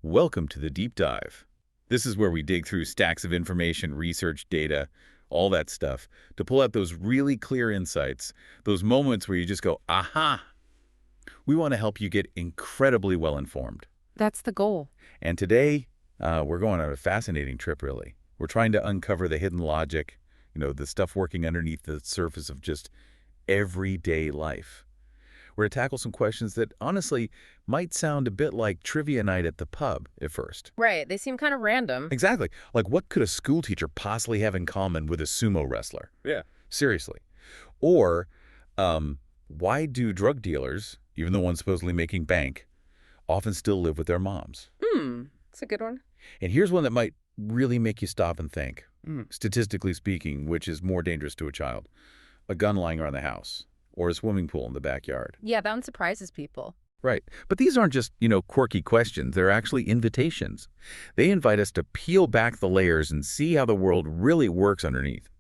Welcome to the Deep Dive. This is where we dig through stacks of information, research, data, all that stuff, to pull out those really clear insights, those moments where you just go, aha! We want to help you get incredibly well-informed. That's the goal. And today, we're going on a fascinating trip, really. We're trying to uncover the hidden logic, the stuff working underneath the surface of just everyday life. We're going to tackle some questions that, honestly, might sound a bit like trivia night at the pub at first. Right. They seem kind of random. Exactly. Like, what could a school teacher possibly have in common with a sumo wrestler? Yeah. Seriously. Or, why do drug dealers, even the ones supposedly making bank, often still live with their moms? That's a good one. And here's one that might really make you stop and think. Statistically speaking, which is more dangerous to a child? A gun lying around the house, or a swimming pool in the backyard. Yeah, that one surprises people. Right. But these aren't just, quirky questions. They're actually invitations. They invite us to peel back the layers and see how the world really works underneath.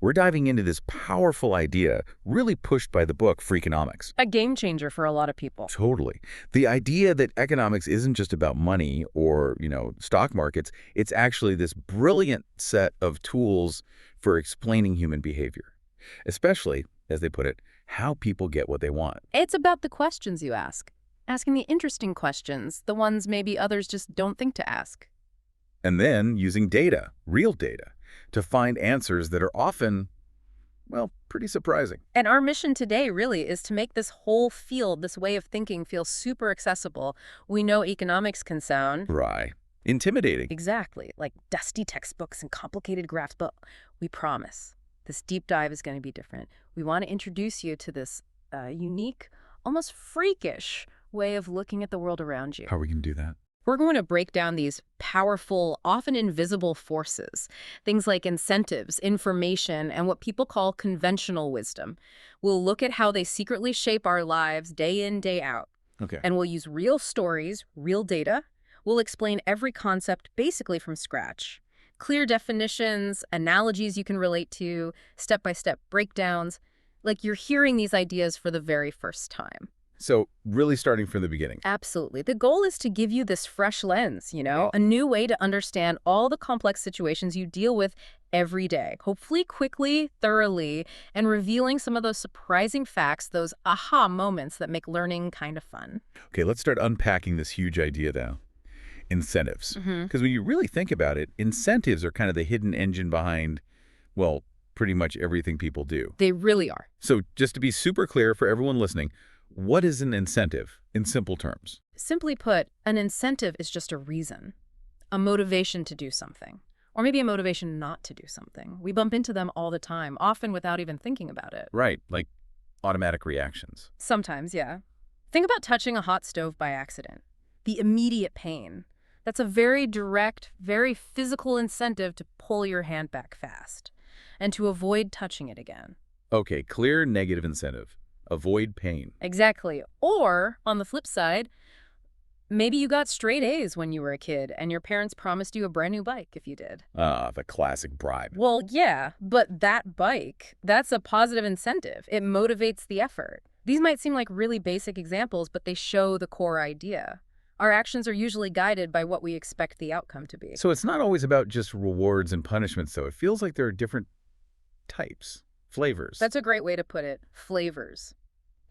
We're diving into this powerful idea, really pushed by the book Freakonomics. A game changer for a lot of people. Totally. The idea that economics isn't just about money or, stock markets. It's actually this brilliant set of tools for explaining human behavior. Especially, as they put it, how people get what they want. It's about the questions you ask. Asking the interesting questions, the ones maybe others just don't think to ask. And then using data, real data, to find answers that are often, pretty surprising. And our mission today really is to make this whole field, this way of thinking, feel super accessible. We know economics can sound... Right. Intimidating. Exactly. Like dusty textbooks and complicated graphs, but we promise this deep dive is going to be different. We want to introduce you to this unique, almost freakish way of looking at the world around you. How are we going to do that? We're going to break down these powerful, often invisible forces, things like incentives, information, and what people call conventional wisdom. We'll look at how they secretly shape our lives day in, day out. Okay. And we'll use real stories, real data. We'll explain every concept basically from scratch. Clear definitions, analogies you can relate to, step-by-step breakdowns, like you're hearing these ideas for the very first time. So really starting from the beginning. Absolutely. The goal is to give you this fresh lens, a new way to understand all the complex situations you deal with every day, hopefully quickly, thoroughly, and revealing some of those surprising facts, those aha moments that make learning kind of fun. Okay, let's start unpacking this huge idea now. Incentives. Because when you really think about it, incentives are kind of the hidden engine behind, pretty much everything people do. They really are. So just to be super clear for everyone listening, what is an incentive in simple terms? Simply put, an incentive is just a reason, a motivation to do something, or maybe a motivation not to do something. We bump into them all the time, often without even thinking about it. Right, like automatic reactions. Sometimes, yeah. Think about touching a hot stove by accident. The immediate pain. That's a very direct, very physical incentive to pull your hand back fast and to avoid touching it again. Okay, clear negative incentive. Avoid pain. Exactly. Or, on the flip side, maybe you got straight A's when you were a kid and your parents promised you a brand new bike if you did. The classic bribe. Well, yeah, but that bike, that's a positive incentive. It motivates the effort. These might seem like really basic examples, but they show the core idea. Our actions are usually guided by what we expect the outcome to be. So it's not always about just rewards and punishments, though. It feels like there are different types, flavors. That's a great way to put it. Flavors.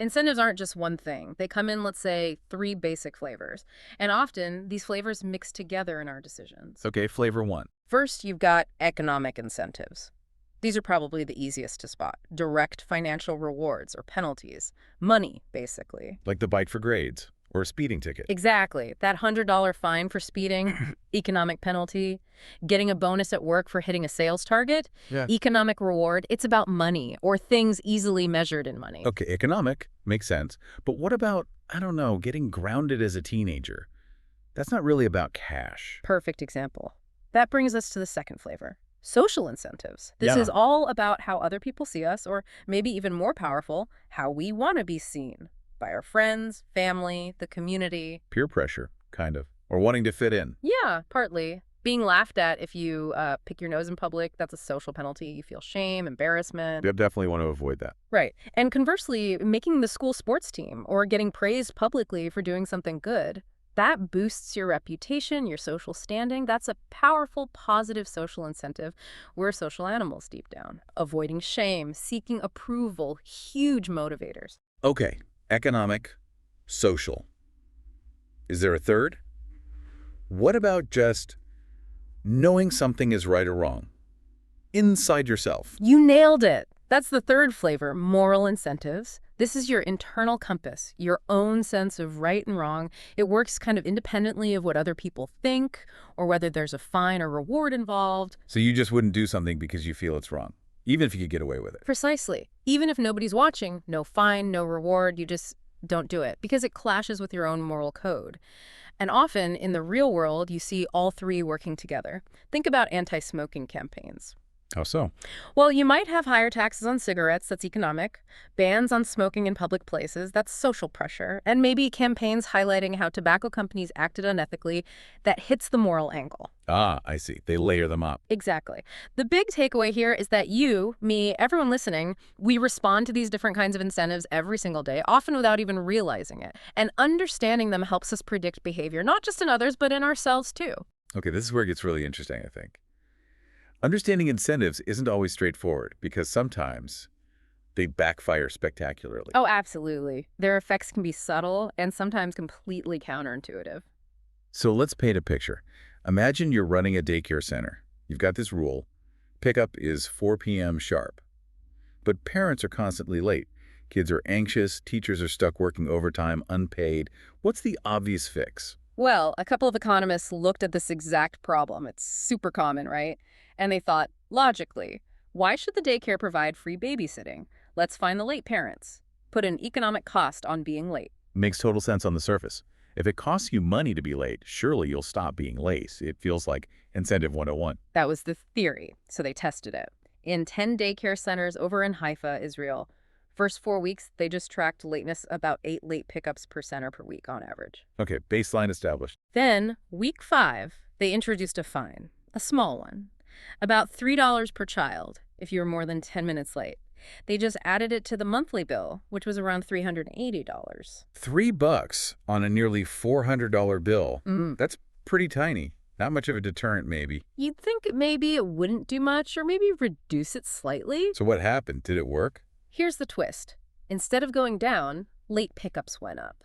Incentives aren't just one thing. They come in, let's say, 3 basic flavors. And often, these flavors mix together in our decisions. Okay, flavor 1. First, you've got economic incentives. These are probably the easiest to spot. Direct financial rewards or penalties. Money, basically. Like the bike for grades. Or a speeding ticket. Exactly. That $100 fine for speeding, economic penalty, getting a bonus at work for hitting a sales target, economic reward, it's about money or things easily measured in money. Okay, economic makes sense. But what about, getting grounded as a teenager? That's not really about cash. Perfect example. That brings us to the second flavor. Social incentives. This is all about how other people see us, or maybe even more powerful, how we want to be seen. By our friends, family, the community. Peer pressure, kind of. Or wanting to fit in. Yeah, partly. Being laughed at if you pick your nose in public, that's a social penalty. You feel shame, embarrassment. You definitely want to avoid that. Right. And conversely, making the school sports team or getting praised publicly for doing something good. That boosts your reputation, your social standing. That's a powerful, positive social incentive. We're social animals deep down. Avoiding shame, seeking approval, huge motivators. Okay, economic, social. Is there a third? What about just knowing something is right or wrong? Inside yourself. You nailed it. That's the third flavor, moral incentives. This is your internal compass, your own sense of right and wrong. It works kind of independently of what other people think or whether there's a fine or reward involved. So you just wouldn't do something because you feel it's wrong, even if you could get away with it. Precisely. Even if nobody's watching, no fine, no reward, you just don't do it because it clashes with your own moral code. And often in the real world, you see all three working together. Think about anti-smoking campaigns. How so? Well, you might have higher taxes on cigarettes, that's economic, bans on smoking in public places, that's social pressure, and maybe campaigns highlighting how tobacco companies acted unethically, that hits the moral angle. Ah, I see. They layer them up. Exactly. The big takeaway here is that you, me, everyone listening, we respond to these different kinds of incentives every single day, often without even realizing it. And understanding them helps us predict behavior, not just in others, but in ourselves too. Okay, this is where it gets really interesting, I think. Understanding incentives isn't always straightforward because sometimes they backfire spectacularly. Oh, absolutely. Their effects can be subtle and sometimes completely counterintuitive. So let's paint a picture. Imagine you're running a daycare center. You've got this rule. Pickup is 4 p.m. sharp. But parents are constantly late. Kids are anxious, teachers are stuck working overtime, unpaid. What's the obvious fix? Well, a couple of economists looked at this exact problem. It's super common, right? And they thought, logically, why should the daycare provide free babysitting? Let's find the late parents. Put an economic cost on being late. Makes total sense on the surface. If it costs you money to be late, surely you'll stop being late. It feels like incentive 101. That was the theory, so they tested it. In 10 daycare centers over in Haifa, Israel, first 4 weeks, they just tracked lateness about 8 late pickups per center per week on average. Okay, baseline established. Then, week 5, they introduced a fine, a small one, about $3 per child if you were more than 10 minutes late. They just added it to the monthly bill, which was around $380. $3 on a nearly $400 bill. Mm. That's pretty tiny. Not much of a deterrent, maybe. You'd think maybe it wouldn't do much or maybe reduce it slightly. So what happened? Did it work? Here's the twist. Instead of going down, late pickups went up.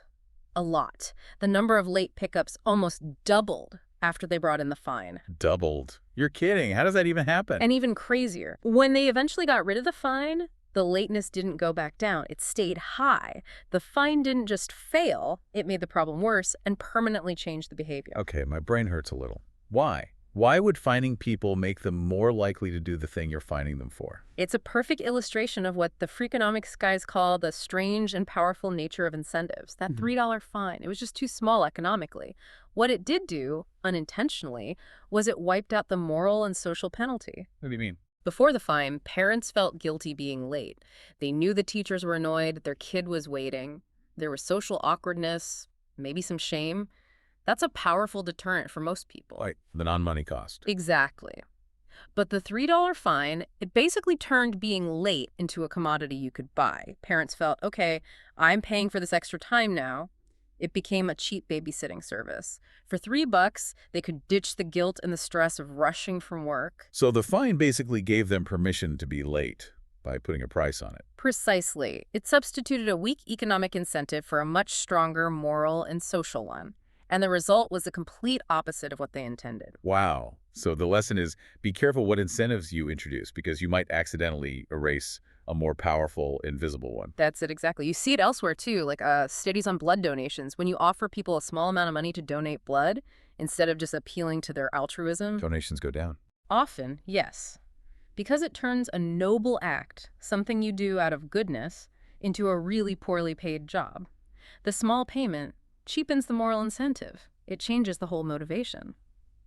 A lot. The number of late pickups almost doubled after they brought in the fine. Doubled. You're kidding. How does that even happen? And even crazier, when they eventually got rid of the fine, the lateness didn't go back down. It stayed high. The fine didn't just fail, it made the problem worse and permanently changed the behavior. Okay, my brain hurts a little. Why? Why would fining people make them more likely to do the thing you're fining them for? It's a perfect illustration of what the Freakonomics guys call the strange and powerful nature of incentives. That $3 fine, it was just too small economically. What it did do, unintentionally, was it wiped out the moral and social penalty. What do you mean? Before the fine, parents felt guilty being late. They knew the teachers were annoyed, their kid was waiting. There was social awkwardness, maybe some shame. That's a powerful deterrent for most people. Like the non-money cost. Exactly. But the $3 fine, it basically turned being late into a commodity you could buy. Parents felt, okay, I'm paying for this extra time now. It became a cheap babysitting service. For $3, they could ditch the guilt and the stress of rushing from work. So the fine basically gave them permission to be late by putting a price on it. Precisely. It substituted a weak economic incentive for a much stronger moral and social one. And the result was the complete opposite of what they intended. Wow. So the lesson is be careful what incentives you introduce because you might accidentally erase a more powerful, invisible one. That's it exactly. You see it elsewhere too, like studies on blood donations. When you offer people a small amount of money to donate blood, instead of just appealing to their altruism. Donations go down. Often, yes. Because it turns a noble act, something you do out of goodness, into a really poorly paid job. The small payment cheapens the moral incentive. It changes the whole motivation.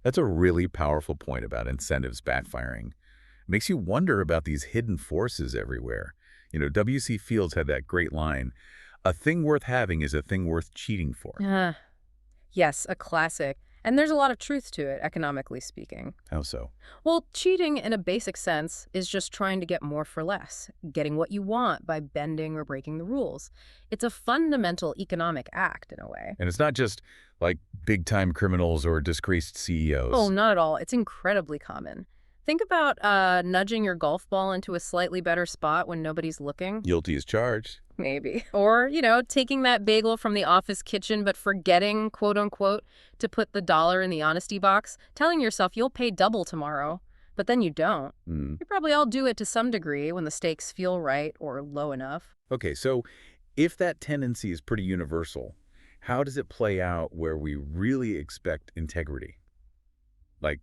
That's a really powerful point about incentives backfiring. Makes you wonder about these hidden forces everywhere. You know, W.C. Fields had that great line, "A thing worth having is a thing worth cheating for." Yes, a classic. And there's a lot of truth to it, economically speaking. How so? Well, cheating in a basic sense is just trying to get more for less, getting what you want by bending or breaking the rules. It's a fundamental economic act in a way. And it's not just like big-time criminals or disgraced Oh, CEOs. not at all. It's incredibly common. Think about nudging your golf ball into a slightly better spot when nobody's looking. Guilty as charged. Maybe. Or, taking that bagel from the office kitchen but forgetting, quote unquote, to put the dollar in the honesty box, telling yourself you'll pay double tomorrow, but then you don't. Mm. You probably all do it to some degree when the stakes feel right or low enough. Okay, so if that tendency is pretty universal, how does it play out where we really expect integrity? Like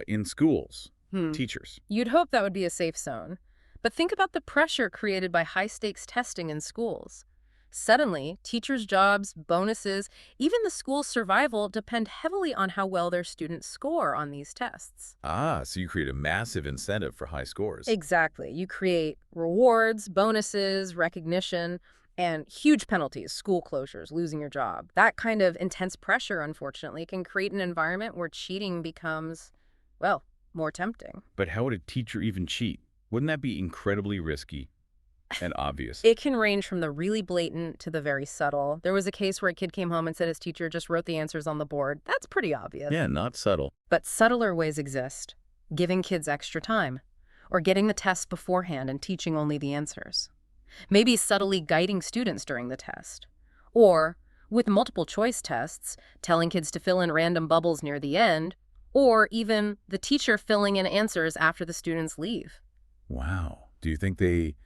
in schools, teachers. You'd hope that would be a safe zone. But think about the pressure created by high-stakes testing in schools. Suddenly, teachers' jobs, bonuses, even the school's survival depend heavily on how well their students score on these tests. Ah, so you create a massive incentive for high scores. Exactly. You create rewards, bonuses, recognition, and huge penalties, school closures, losing your job. That kind of intense pressure, unfortunately, can create an environment where cheating becomes, well, more tempting. But how would a teacher even cheat? Wouldn't that be incredibly risky and obvious? It can range from the really blatant to the very subtle. There was a case where a kid came home and said his teacher just wrote the answers on the board. That's pretty obvious. Yeah, not subtle. But subtler ways exist. Giving kids extra time, or getting the tests beforehand and teaching only the answers. Maybe subtly guiding students during the test. Or, with multiple choice tests, telling kids to fill in random bubbles near the end, or even the teacher filling in answers after the students leave. Wow. Do you think they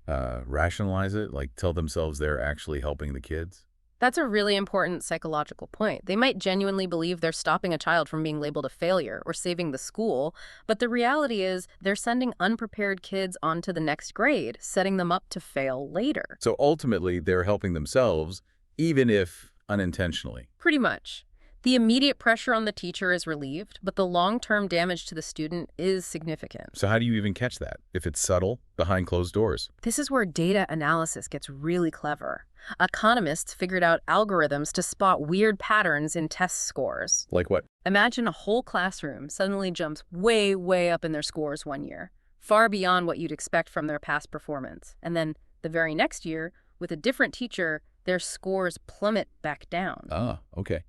rationalize it, like tell themselves they're actually helping the kids? That's a really important psychological point. They might genuinely believe they're stopping a child from being labeled a failure or saving the school, but the reality is they're sending unprepared kids on to the next grade, setting them up to fail later. So ultimately, they're helping themselves, even if unintentionally. Pretty much. The immediate pressure on the teacher is relieved, but the long-term damage to the student is significant. So how do you even catch that, if it's subtle, behind closed doors? This is where data analysis gets really clever. Economists figured out algorithms to spot weird patterns in test scores. Like what? Imagine a whole classroom suddenly jumps way, way up in their scores one year, far beyond what you'd expect from their past performance. And then the very next year, with a different teacher, their scores plummet back down. Ah, okay.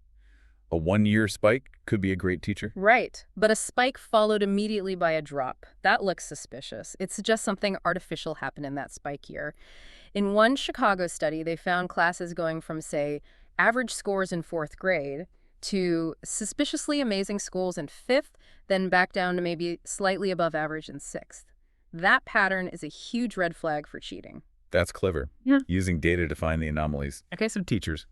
A one-year spike could be a great teacher? Right, but a spike followed immediately by a drop. That looks suspicious. It suggests something artificial happened in that spike year. In one Chicago study, they found classes going from, say, average scores in 4th grade to suspiciously amazing scores in 5th, then back down to maybe slightly above average in 6th. That pattern is a huge red flag for cheating. That's clever. Yeah. Using data to find the anomalies. Okay, so teachers.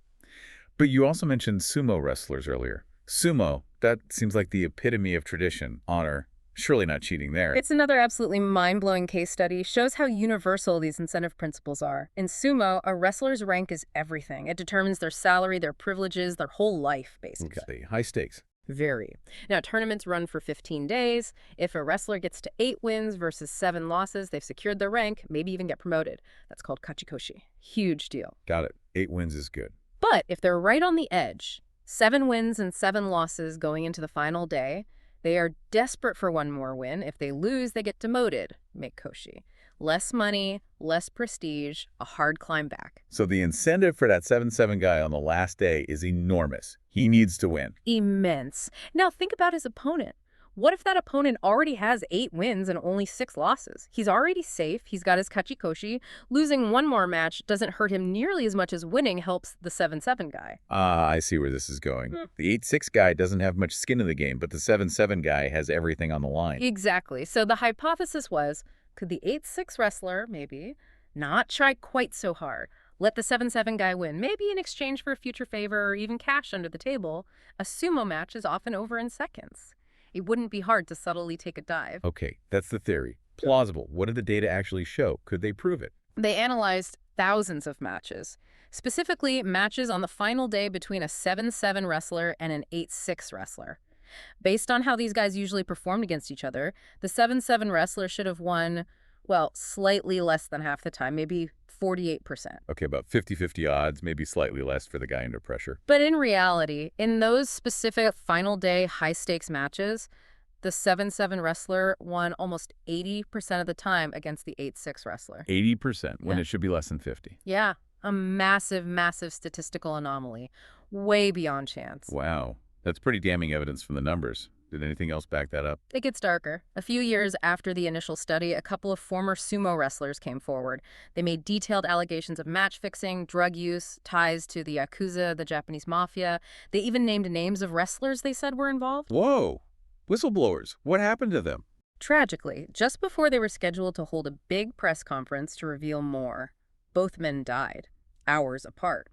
But you also mentioned sumo wrestlers earlier. Sumo, that seems like the epitome of tradition, honor. Surely not cheating there. It's another absolutely mind-blowing case study. Shows how universal these incentive principles are. In sumo, a wrestler's rank is everything. It determines their salary, their privileges, their whole life, basically. Okay, high stakes. Very. Now, tournaments run for 15 days. If a wrestler gets to 8 wins versus 7 losses, they've secured their rank, maybe even get promoted. That's called kachikoshi. Huge deal. Got it. 8 wins is good. But if they're right on the edge, 7 wins and 7 losses going into the final day, they are desperate for one more win. If they lose, they get demoted, make koshi. Less money, less prestige, a hard climb back. So the incentive for that 7-7 guy on the last day is enormous. He needs to win. Immense. Now think about his opponent. What if that opponent already has 8 wins and only 6 losses? He's already safe. He's got his kachikoshi. Losing one more match doesn't hurt him nearly as much as winning helps the 7-7 guy. Ah, I see where this is going. The 8-6 guy doesn't have much skin in the game, but the 7-7 guy has everything on the line. Exactly. So the hypothesis was, could the 8-6 wrestler, maybe, not try quite so hard? Let the 7-7 guy win, maybe in exchange for a future favor or even cash under the table. A sumo match is often over in seconds. It wouldn't be hard to subtly take a dive. Okay, that's the theory. Plausible. What did the data actually show? Could they prove it? They analyzed thousands of matches, specifically matches on the final day between a 7-7 wrestler and an 8-6 wrestler. Based on how these guys usually performed against each other, the 7-7 wrestler should have won, well, slightly less than half the time, maybe 48%. Okay, about 50-50 odds, maybe slightly less for the guy under pressure. But in reality, in those specific final day high-stakes matches, the 7-7 wrestler won almost 80% of the time against the 8-6 wrestler. 80% when Yeah. it should be less than 50. Yeah, a massive, massive statistical anomaly, way beyond chance. Wow. That's pretty damning evidence from the numbers. Did anything else back that up? It gets darker. A few years after the initial study, a couple of former sumo wrestlers came forward. They made detailed allegations of match fixing, drug use, ties to the Yakuza, the Japanese mafia. They even named names of wrestlers they said were involved. Whoa! Whistleblowers. What happened to them? Tragically, just before they were scheduled to hold a big press conference to reveal more, both men died, hours apart,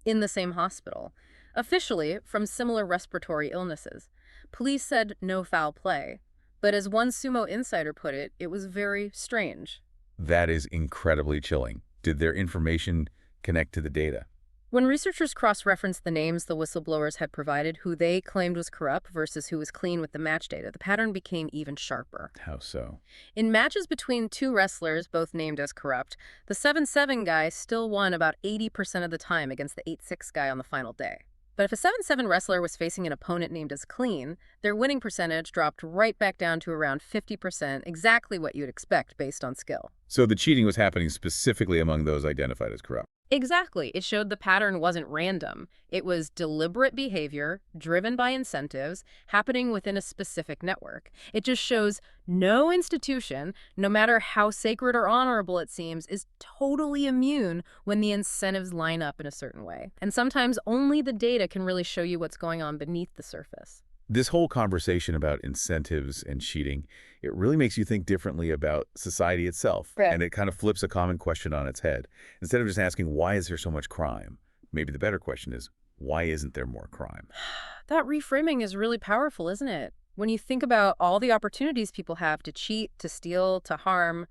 in the same hospital, officially from similar respiratory illnesses. Police said no foul play, but as one sumo insider put it, it was very strange. That is incredibly chilling. Did their information connect to the data? When researchers cross-referenced the names the whistleblowers had provided, who they claimed was corrupt versus who was clean with the match data, the pattern became even sharper. How so? In matches between two wrestlers, both named as corrupt, the 7-7 guy still won about 80% of the time against the 8-6 guy on the final day. But if a 7-7 wrestler was facing an opponent named as clean, their winning percentage dropped right back down to around 50%, exactly what you'd expect based on skill. So the cheating was happening specifically among those identified as corrupt. Exactly. It showed the pattern wasn't random. It was deliberate behavior, driven by incentives, happening within a specific network. It just shows no institution, no matter how sacred or honorable it seems, is totally immune when the incentives line up in a certain way. And sometimes only the data can really show you what's going on beneath the surface. This whole conversation about incentives and cheating, it really makes you think differently about society itself. Right. And it kind of flips a common question on its head. Instead of just asking, why is there so much crime? Maybe the better question is, why isn't there more crime? That reframing is really powerful, isn't it? When you think about all the opportunities people have to cheat, to steal, to harm,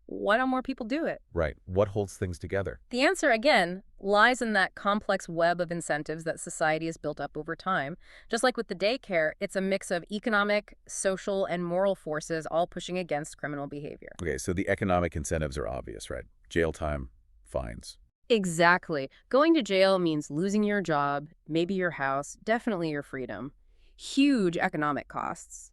why don't more people do it? Right. What holds things together? The answer, again, lies in that complex web of incentives that society has built up over time. Just like with the daycare, it's a mix of economic, social, and moral forces all pushing against criminal behavior. Okay, so the economic incentives are obvious, right? Jail time, fines. Exactly. Going to jail means losing your job, maybe your house, definitely your freedom. Huge economic costs.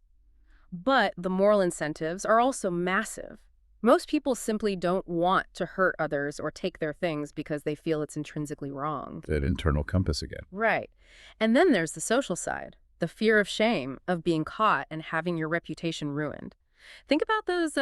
But the moral incentives are also massive. Most people simply don't want to hurt others or take their things because they feel it's intrinsically wrong. That internal compass again. Right. And then there's the social side, the fear of shame, of being caught and having your reputation ruined. Think about those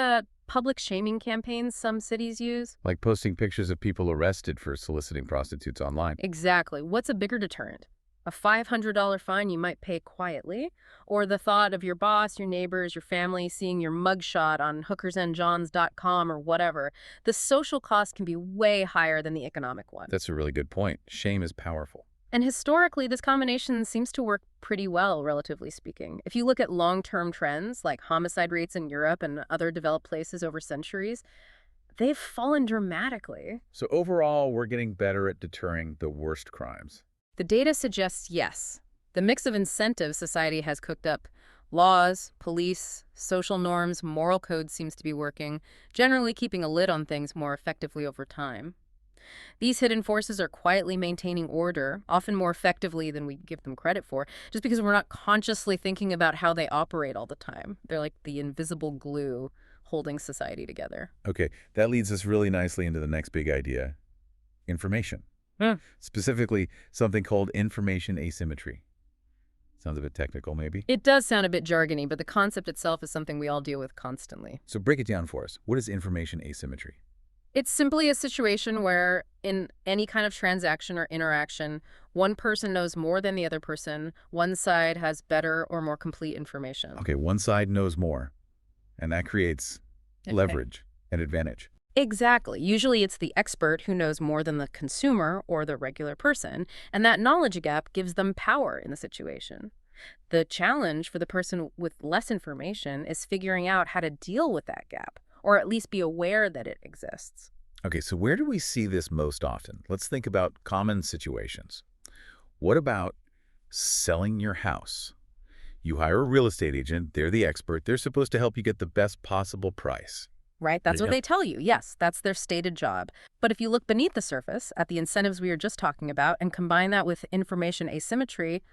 public shaming campaigns some cities use. Like posting pictures of people arrested for soliciting prostitutes online. Exactly. What's a bigger deterrent? A $500 fine you might pay quietly, or the thought of your boss, your neighbors, your family seeing your mugshot on hookersandjohns.com or whatever. The social cost can be way higher than the economic one. That's a really good point. Shame is powerful. And historically, this combination seems to work pretty well, relatively speaking. If you look at long-term trends, like homicide rates in Europe and other developed places over centuries, they've fallen dramatically. So overall, we're getting better at deterring the worst crimes. The data suggests yes. The mix of incentives society has cooked up, laws, police, social norms, moral codes seems to be working, generally keeping a lid on things more effectively over time. These hidden forces are quietly maintaining order, often more effectively than we give them credit for, just because we're not consciously thinking about how they operate all the time. They're like the invisible glue holding society together. Okay, that leads us really nicely into the next big idea, information. Specifically, something called information asymmetry. Sounds a bit technical, maybe? It does sound a bit jargony, but the concept itself is something we all deal with constantly. So break it down for us. What is information asymmetry? It's simply a situation where, in any kind of transaction or interaction, one person knows more than the other person, one side has better or more complete information. Okay, one side knows more, and that creates leverage and advantage. Exactly. Usually it's the expert who knows more than the consumer or the regular person, and that knowledge gap gives them power in the situation. The challenge for the person with less information is figuring out how to deal with that gap, or at least be aware that it exists. Okay, so where do we see this most often? Let's think about common situations. What about selling your house? You hire a real estate agent, they're the expert, they're supposed to help you get the best possible price. right? That's what Yeah. they tell you. Yes, that's their stated job. But if you look beneath the surface at the incentives we were just talking about and combine that with information asymmetry,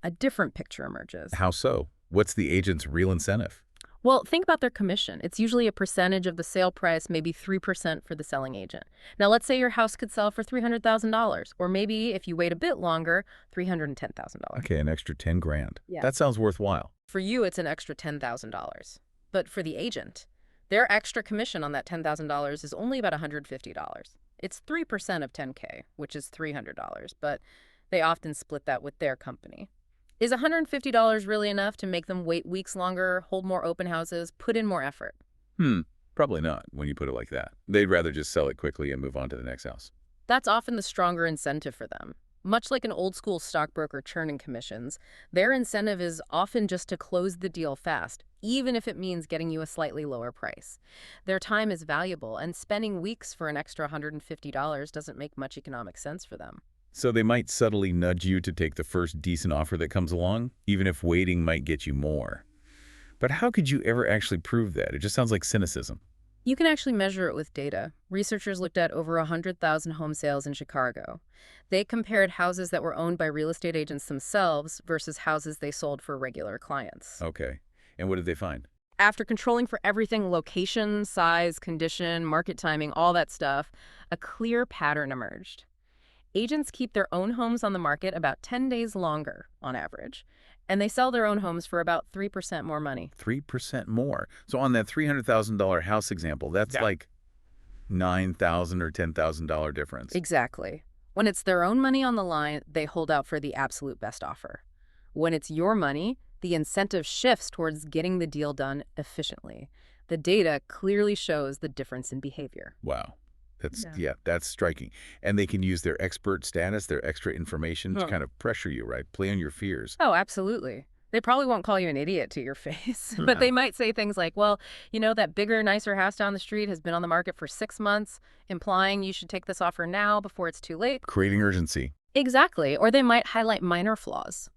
a different picture emerges. How so? What's the agent's real incentive? Well, think about their commission. It's usually a percentage of the sale price, maybe 3% for the selling agent. Now, let's say your house could sell for $300,000, or maybe if you wait a bit longer, $310,000. Okay, an extra 10 grand. Yeah. That sounds worthwhile. For you, it's an extra $10,000. But for the agent, their extra commission on that $10,000 is only about $150. It's 3% of 10K, which is $300, but they often split that with their company. Is $150 really enough to make them wait weeks longer, hold more open houses, put in more effort? Probably not when you put it like that. They'd rather just sell it quickly and move on to the next house. That's often the stronger incentive for them. Much like an old-school stockbroker churning commissions, their incentive is often just to close the deal fast, even if it means getting you a slightly lower price. Their time is valuable, and spending weeks for an extra $150 doesn't make much economic sense for them. So they might subtly nudge you to take the first decent offer that comes along, even if waiting might get you more. But how could you ever actually prove that? It just sounds like cynicism. You can actually measure it with data. Researchers looked at over 100,000 home sales in Chicago. They compared houses that were owned by real estate agents themselves versus houses they sold for regular clients. Okay. And what did they find? After controlling for everything, location, size, condition, market timing, all that stuff, a clear pattern emerged. Agents keep their own homes on the market about 10 days longer, on average, and they sell their own homes for about 3% more money. 3% more. So on that $300,000 house example, that's like $9,000 or $10,000 difference. Exactly. When it's their own money on the line, they hold out for the absolute best offer. When it's your money, the incentive shifts towards getting the deal done efficiently. The data clearly shows the difference in behavior. Wow. That's striking. And they can use their expert status, their extra information to kind of pressure you, right? Play on your fears. Oh, absolutely. They probably won't call you an idiot to your face, but they might say things like, well, you know, that bigger, nicer house down the street has been on the market for 6 months, implying you should take this offer now before it's too late. Creating urgency. Exactly. Or they might highlight minor flaws.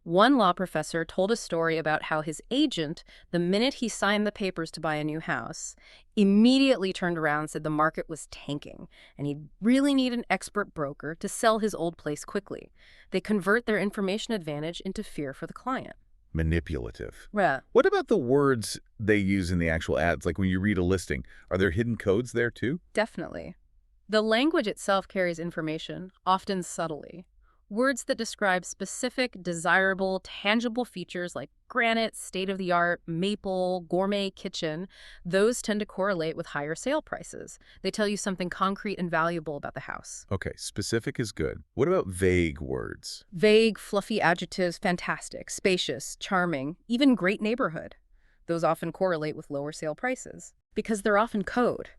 One law professor told a story about how his agent, the minute he signed the papers to buy a new house, immediately turned around and said the market was tanking and he'd really need an expert broker to sell his old place quickly. They convert their information advantage into fear for the client. Manipulative. Yeah. What about the words they use in the actual ads? Like when you read a listing, are there hidden codes there too? Definitely. The language itself carries information, often subtly. Words that describe specific, desirable, tangible features like granite, state-of-the-art, maple, gourmet kitchen, those tend to correlate with higher sale prices. They tell you something concrete and valuable about the house. Okay, specific is good. What about vague words? Vague, fluffy adjectives, fantastic, spacious, charming, even great neighborhood. Those often correlate with lower sale prices because they're often code.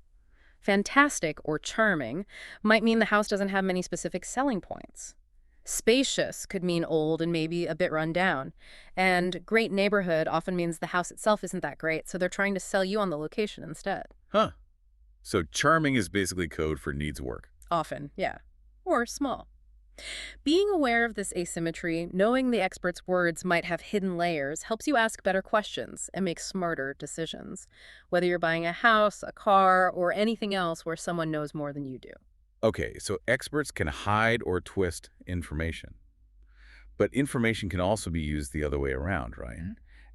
Fantastic or charming might mean the house doesn't have many specific selling points. Spacious could mean old and maybe a bit run down. And great neighborhood often means the house itself isn't that great, so they're trying to sell you on the location instead. Huh. So charming is basically code for needs work. Often, yeah. Or small. Being aware of this asymmetry, knowing the expert's words might have hidden layers, helps you ask better questions and make smarter decisions, whether you're buying a house, a car, or anything else where someone knows more than you do. Okay, so experts can hide or twist information. But information can also be used the other way around, right?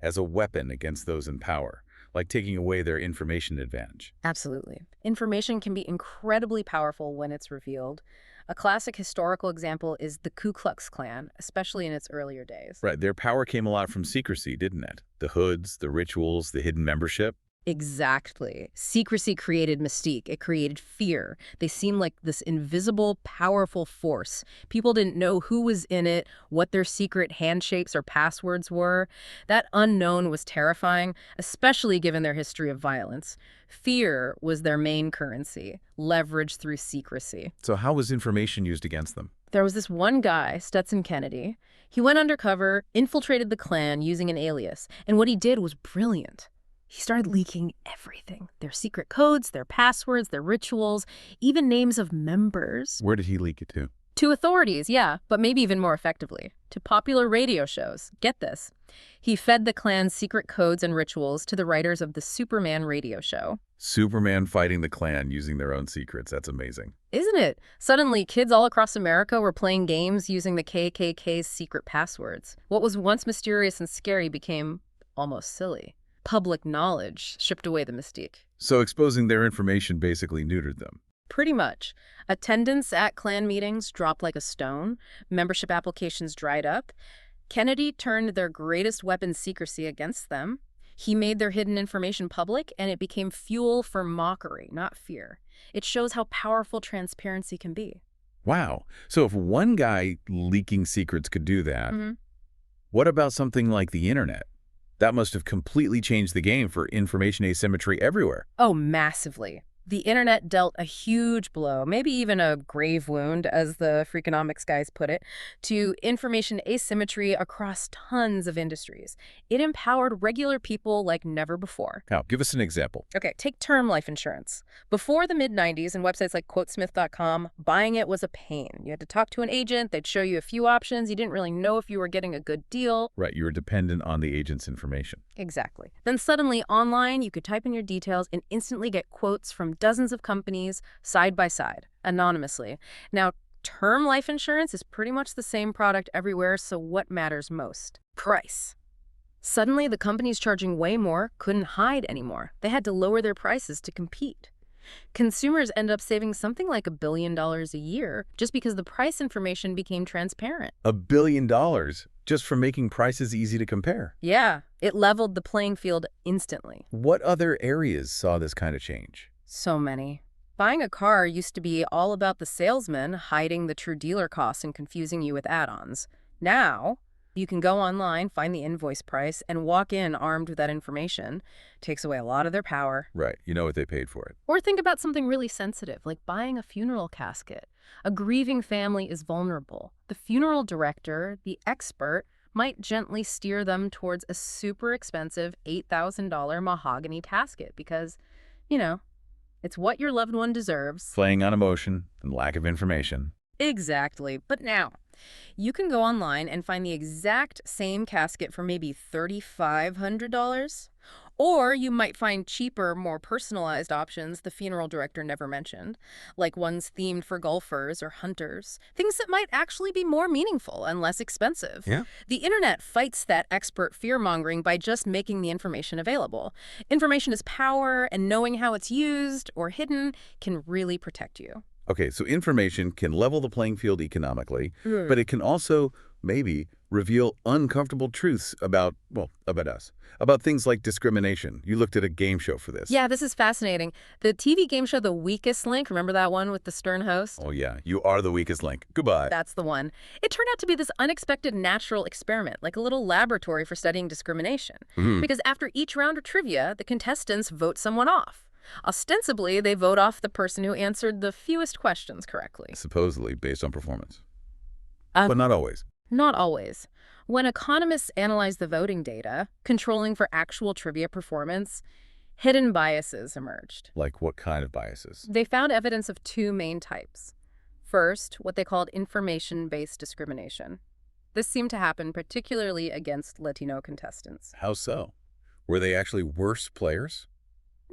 As a weapon against those in power, like taking away their information advantage. Absolutely. Information can be incredibly powerful when it's revealed. A classic historical example is the Ku Klux Klan, especially in its earlier days. Right, their power came a lot from secrecy, didn't it? The hoods, the rituals, the hidden membership. Exactly. Secrecy created mystique. It created fear. They seemed like this invisible, powerful force. People didn't know who was in it, what their secret handshakes or passwords were. That unknown was terrifying, especially given their history of violence. Fear was their main currency, leveraged through secrecy. So how was information used against them? There was this one guy, Stetson Kennedy. He went undercover, infiltrated the Klan using an alias, and what he did was brilliant. He started leaking everything. Their secret codes, their passwords, their rituals, even names of members. Where did he leak it to? To authorities, yeah, but maybe even more effectively, to popular radio shows. Get this. He fed the clan's secret codes and rituals to the writers of the Superman radio show. Superman fighting the Klan using their own secrets. That's amazing. Isn't it? Suddenly, kids all across America were playing games using the KKK's secret passwords. What was once mysterious and scary became almost silly. Public knowledge stripped away the mystique. So exposing their information basically neutered them. Pretty much. Attendance at Klan meetings dropped like a stone. Membership applications dried up. Kennedy turned their greatest weapon, secrecy, against them. He made their hidden information public, and it became fuel for mockery, not fear. It shows how powerful transparency can be. Wow. So if one guy leaking secrets could do that, what about something like the internet? That must have completely changed the game for information asymmetry everywhere. Oh, massively. The internet dealt a huge blow, maybe even a grave wound, as the Freakonomics guys put it, to information asymmetry across tons of industries. It empowered regular people like never before. Now, give us an example. Okay, take term life insurance. Before the mid-90s and websites like quotesmith.com, buying it was a pain. You had to talk to an agent, they'd show you a few options, you didn't really know if you were getting a good deal. Right, you were dependent on the agent's information. Exactly. Then suddenly, online, you could type in your details and instantly get quotes from dozens of companies side by side, anonymously. Now, term life insurance is pretty much the same product everywhere, so what matters most? Price. Suddenly, the companies charging way more couldn't hide anymore. They had to lower their prices to compete. Consumers end up saving something like $1 billion a year just because the price information became transparent. $1 billion just for making prices easy to compare. Yeah, it leveled the playing field instantly. What other areas saw this kind of change? So many. Buying a car used to be all about the salesman hiding the true dealer costs and confusing you with add-ons. Now, you can go online, find the invoice price, and walk in armed with that information. Takes away a lot of their power. Right, you know what they paid for it. Or think about something really sensitive, like buying a funeral casket. A grieving family is vulnerable. The funeral director, the expert, might gently steer them towards a super expensive $8,000 mahogany casket because, you know, it's what your loved one deserves. Playing on emotion and lack of information. Exactly. But now, you can go online and find the exact same casket for maybe $3,500. Or you might find cheaper, more personalized options the funeral director never mentioned, like ones themed for golfers or hunters, things that might actually be more meaningful and less expensive. Yeah. The internet fights that expert fear-mongering by just making the information available. Information is power, and knowing how it's used or hidden can really protect you. Okay, so information can level the playing field economically, but it can also, maybe, reveal uncomfortable truths about, well, about us. About things like discrimination. You looked at a game show for this. Yeah, this is fascinating. The TV game show The Weakest Link, remember that one with the Stern host? Oh yeah, you are the weakest link. Goodbye. That's the one. It turned out to be this unexpected natural experiment, like a little laboratory for studying discrimination. Because after each round of trivia, the contestants vote someone off. Ostensibly, they vote off the person who answered the fewest questions correctly. Supposedly based on performance. But not always. Not always. When economists analyze the voting data, controlling for actual trivia performance, hidden biases emerged. Like what kind of biases? They found evidence of two main types. First, what they called information-based discrimination. This seemed to happen particularly against Latino contestants. How so? Were they actually worse players?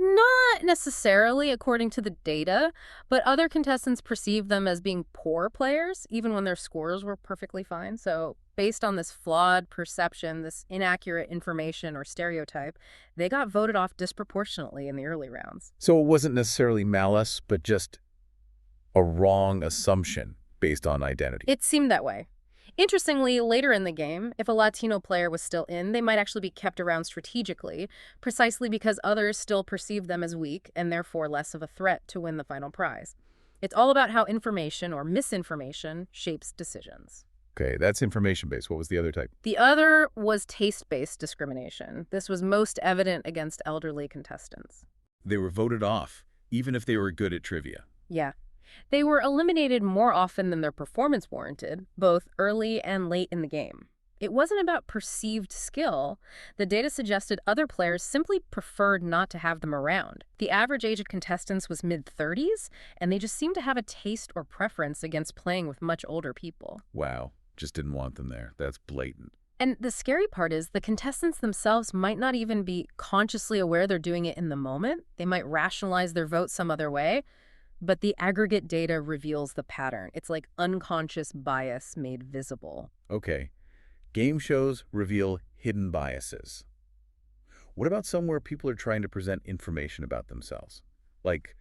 Not necessarily, according to the data, but other contestants perceived them as being poor players, even when their scores were perfectly fine. So based on this flawed perception, this inaccurate information or stereotype, they got voted off disproportionately in the early rounds. So it wasn't necessarily malice, but just a wrong assumption based on identity. It seemed that way. Interestingly, later in the game, if a Latino player was still in, they might actually be kept around strategically, precisely because others still perceived them as weak and therefore less of a threat to win the final prize. It's all about how information or misinformation shapes decisions. Okay, that's information-based. What was the other type? The other was taste-based discrimination. This was most evident against elderly contestants. They were voted off, even if they were good at trivia. Yeah. They were eliminated more often than their performance warranted, both early and late in the game. It wasn't about perceived skill. The data suggested other players simply preferred not to have them around. The average age of contestants was mid-30s, and they just seemed to have a taste or preference against playing with much older people. Wow. just didn't want them there. That's blatant. And the scary part is the contestants themselves might not even be consciously aware they're doing it in the moment. They might rationalize their vote some other way, but the aggregate data reveals the pattern. It's like unconscious bias made visible. Okay. Game shows reveal hidden biases. What about somewhere people are trying to present information about themselves? Like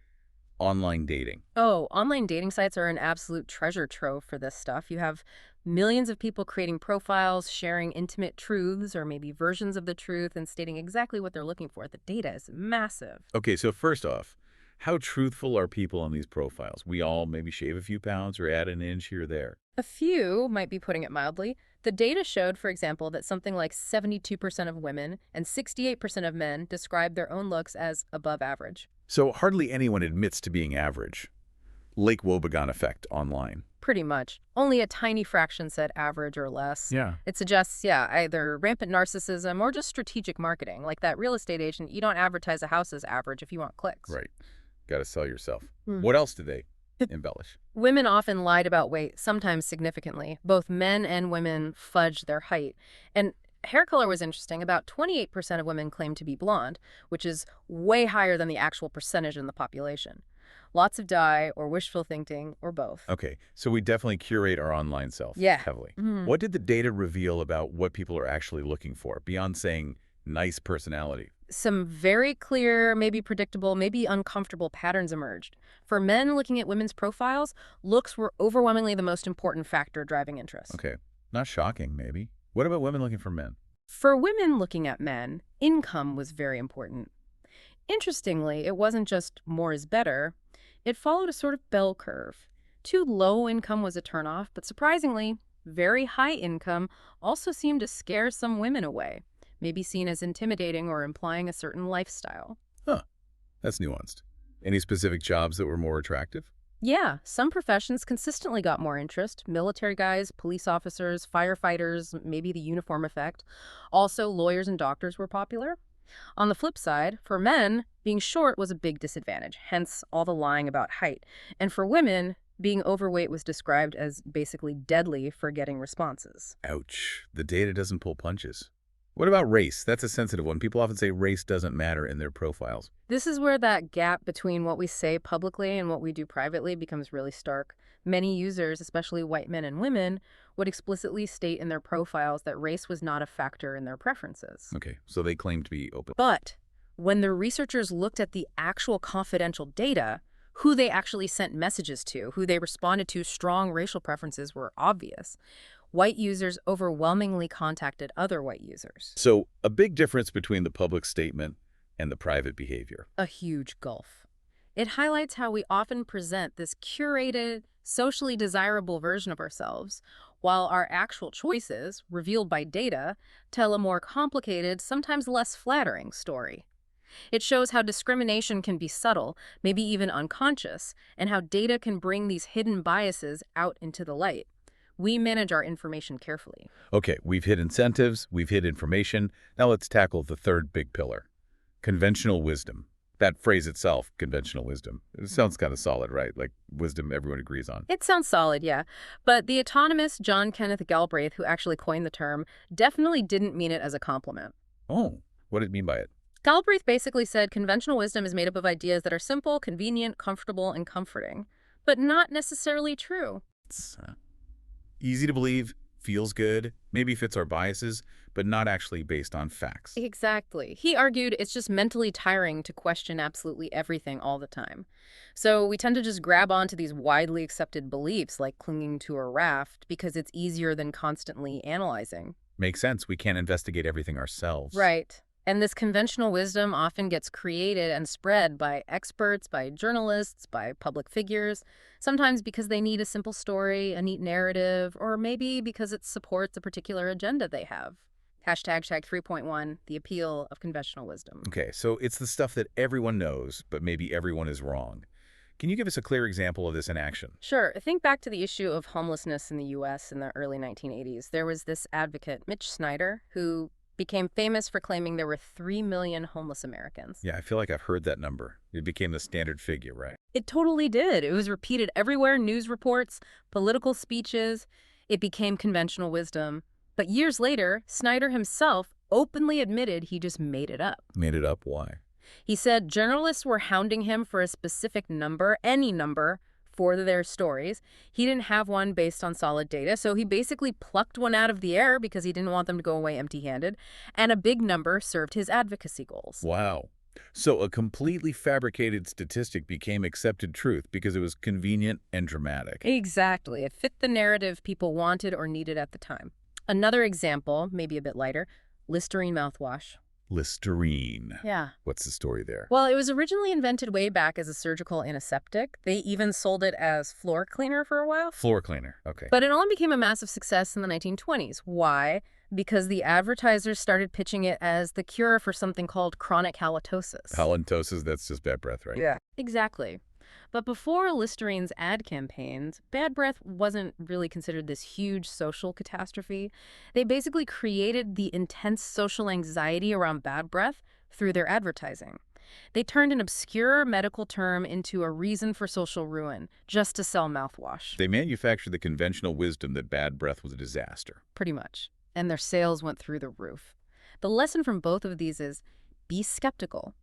online dating. Oh, online dating sites are an absolute treasure trove for this stuff. You have millions of people creating profiles, sharing intimate truths or maybe versions of the truth and stating exactly what they're looking for. The data is massive. Okay, so first off, how truthful are people on these profiles? We all maybe shave a few pounds or add an inch here or there. A few might be putting it mildly. The data showed, for example, that something like 72% of women and 68% of men describe their own looks as above average. So hardly anyone admits to being average. Lake Wobegon effect online. Pretty much. Only a tiny fraction said average or less. Yeah. It suggests, either rampant narcissism or just strategic marketing. Like that real estate agent, you don't advertise a house as average if you want clicks. Right. Got to sell yourself. Hmm. What else did they embellish? Women often lied about weight, sometimes significantly. Both men and women fudged their height. And hair color was interesting. About 28% of women claimed to be blonde, which is way higher than the actual percentage in the population. Lots of dye or wishful thinking or both. Okay, so we definitely curate our online self heavily. What did the data reveal about what people are actually looking for, beyond saying nice personality? Some very clear, maybe predictable, maybe uncomfortable patterns emerged. For men looking at women's profiles, looks were overwhelmingly the most important factor driving interest. Okay, not shocking, maybe. What about women looking for men? For women looking at men, income was very important. Interestingly, it wasn't just more is better. It followed a sort of bell curve. Too low income was a turnoff, but surprisingly, very high income also seemed to scare some women away, maybe seen as intimidating or implying a certain lifestyle. Huh, that's nuanced. Any specific jobs that were more attractive? Yeah, some professions consistently got more interest. Military guys, police officers, firefighters, maybe the uniform effect. Also, lawyers and doctors were popular. On the flip side, for men, being short was a big disadvantage, hence all the lying about height. And for women, being overweight was described as basically deadly for getting responses. Ouch, the data doesn't pull punches. What about race? That's a sensitive one. People often say race doesn't matter in their profiles. This is where that gap between what we say publicly and what we do privately becomes really stark. Many users, especially white men and women, would explicitly state in their profiles that race was not a factor in their preferences. Okay, so they claim to be open. But when the researchers looked at the actual confidential data, who they actually sent messages to, who they responded to, strong racial preferences were obvious. White users overwhelmingly contacted other white users. So a big difference between the public statement and the private behavior. A huge gulf. It highlights how we often present this curated, socially desirable version of ourselves, while our actual choices, revealed by data, tell a more complicated, sometimes less flattering story. It shows how discrimination can be subtle, maybe even unconscious, and how data can bring these hidden biases out into the light. We manage our information carefully. Okay, we've hit incentives, we've hit information. Now let's tackle the third big pillar, conventional wisdom. That phrase itself, conventional wisdom, it sounds kind of solid, right? Like wisdom everyone agrees on. It sounds solid, yeah. But the economist John Kenneth Galbraith, who actually coined the term, definitely didn't mean it as a compliment. Oh, what did it mean by it? Galbraith basically said conventional wisdom is made up of ideas that are simple, convenient, comfortable, and comforting, but not necessarily true. It's easy to believe, feels good, maybe fits our biases, but not actually based on facts. Exactly. He argued it's just mentally tiring to question absolutely everything all the time. So we tend to just grab onto these widely accepted beliefs like clinging to a raft because it's easier than constantly analyzing. Makes sense. We can't investigate everything ourselves. Right. And this conventional wisdom often gets created and spread by experts, by journalists, by public figures, sometimes because they need a simple story, a neat narrative, or maybe because it supports a particular agenda they have. Hashtag 3.1, the appeal of conventional wisdom. Okay, so it's the stuff that everyone knows, but maybe everyone is wrong. Can you give us a clear example of this in action? Sure. Think back to the issue of homelessness in the U.S. in the early 1980s. There was this advocate, Mitch Snyder, who became famous for claiming there were 3 million homeless Americans. Yeah, I feel like I've heard that number. It became the standard figure, right? It totally did. It was repeated everywhere, news reports, political speeches. It became conventional wisdom. But years later, Snyder himself openly admitted he just made it up. Made it up? Why? He said journalists were hounding him for a specific number, any number, for their stories. He didn't have one based on solid data, so he basically plucked one out of the air because he didn't want them to go away empty-handed, and a big number served his advocacy goals. Wow. So a completely fabricated statistic became accepted truth because it was convenient and dramatic. Exactly. It fit the narrative people wanted or needed at the time. Another example, maybe a bit lighter, Listerine mouthwash. Listerine. Yeah. What's the story there? Well, it was originally invented way back as a surgical antiseptic. They even sold it as floor cleaner for a while. Floor cleaner. Okay. But it only became a massive success in the 1920s. Why? Because the advertisers started pitching it as the cure for something called chronic halitosis. Halitosis, that's just bad breath, right? Yeah. Exactly. But before Listerine's ad campaigns, bad breath wasn't really considered this huge social catastrophe. They basically created the intense social anxiety around bad breath through their advertising. They turned an obscure medical term into a reason for social ruin, just to sell mouthwash. They manufactured the conventional wisdom that bad breath was a disaster. Pretty much. And their sales went through the roof. The lesson from both of these is be skeptical.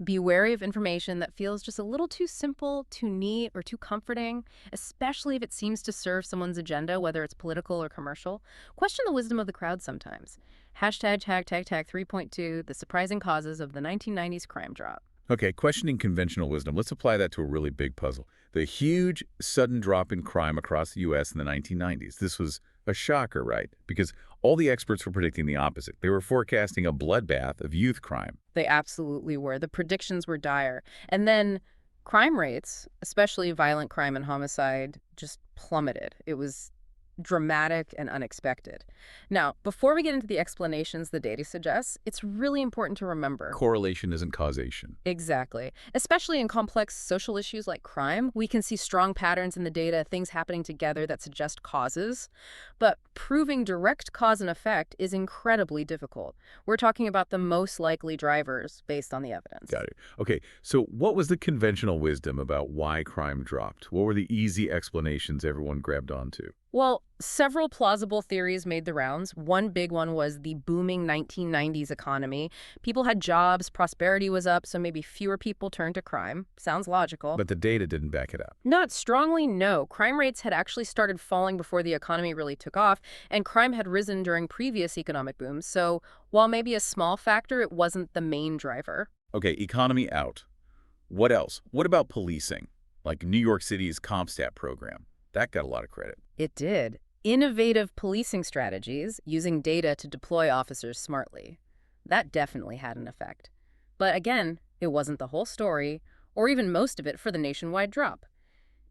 Be wary of information that feels just a little too simple, too neat, or too comforting, especially if it seems to serve someone's agenda, whether it's political or commercial. Question the wisdom of the crowd sometimes. Hashtag 3.2, the surprising causes of the 1990s crime drop. Okay, questioning conventional wisdom. Let's apply that to a really big puzzle. The huge, sudden drop in crime across the U.S. in the 1990s. This was a shocker, right? Because all the experts were predicting the opposite. They were forecasting a bloodbath of youth crime. They absolutely were. The predictions were dire. And then crime rates, especially violent crime and homicide, just plummeted. It was dramatic and unexpected. Now, before we get into the explanations the data suggests, it's really important to remember. Correlation isn't causation. Exactly. Especially in complex social issues like crime, we can see strong patterns in the data, things happening together that suggest causes. But proving direct cause and effect is incredibly difficult. We're talking about the most likely drivers based on the evidence. Got it. Okay, so what was the conventional wisdom about why crime dropped? What were the easy explanations everyone grabbed onto? Well, several plausible theories made the rounds. One big one was the booming 1990s economy. People had jobs, prosperity was up, so maybe fewer people turned to crime. Sounds logical. But the data didn't back it up. Not strongly, no. Crime rates had actually started falling before the economy really took off, and crime had risen during previous economic booms. So while maybe a small factor, it wasn't the main driver. Okay, economy out. What else? What about policing? Like New York City's CompStat program. That got a lot of credit. It did. Innovative policing strategies, using data to deploy officers smartly. That definitely had an effect. But again, it wasn't the whole story, or even most of it for the nationwide drop.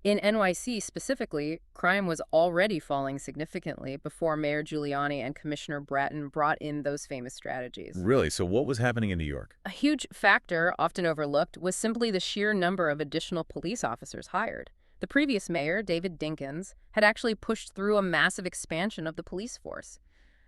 In NYC specifically, crime was already falling significantly before Mayor Giuliani and Commissioner Bratton brought in those famous strategies. Really? So what was happening in New York? A huge factor, often overlooked, was simply the sheer number of additional police officers hired. The previous mayor, David Dinkins, had actually pushed through a massive expansion of the police force.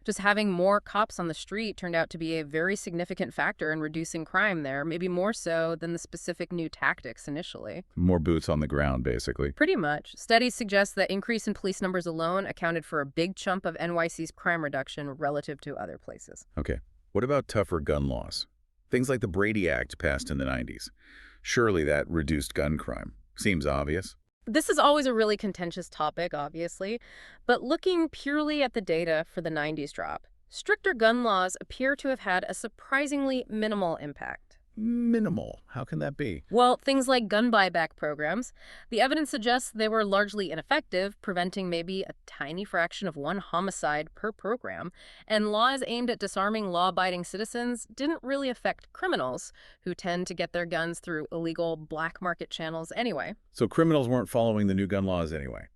Just having more cops on the street turned out to be a very significant factor in reducing crime there, maybe more so than the specific new tactics initially. More boots on the ground, basically. Pretty much. Studies suggest that increase in police numbers alone accounted for a big chunk of NYC's crime reduction relative to other places. Okay. What about tougher gun laws? Things like the Brady Act passed in the 90s. Surely that reduced gun crime. Seems obvious. This is always a really contentious topic, obviously, but looking purely at the data for the 90s drop, stricter gun laws appear to have had a surprisingly minimal impact. Minimal. How can that be? Well, things like gun buyback programs, the evidence suggests they were largely ineffective, preventing maybe a tiny fraction of one homicide per program, and laws aimed at disarming law-abiding citizens didn't really affect criminals, who tend to get their guns through illegal black market channels anyway. So criminals weren't following the new gun laws anyway?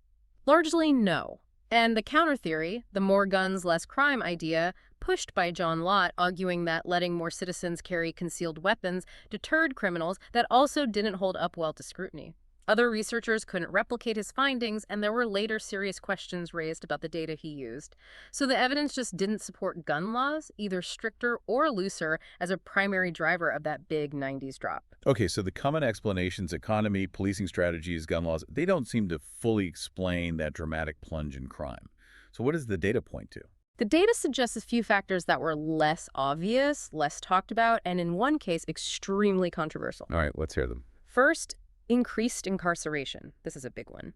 Largely, no. And the counter theory, the more guns, less crime idea, pushed by John Lott, arguing that letting more citizens carry concealed weapons deterred criminals, that also didn't hold up well to scrutiny. Other researchers couldn't replicate his findings, and there were later serious questions raised about the data he used. So the evidence just didn't support gun laws, either stricter or looser, as a primary driver of that big 90s drop. Okay, so the common explanations, economy, policing strategies, gun laws, they don't seem to fully explain that dramatic plunge in crime. So what does the data point to? The data suggests a few factors that were less obvious, less talked about, and in one case, extremely controversial. All right, let's hear them. First, increased incarceration. This is a big one.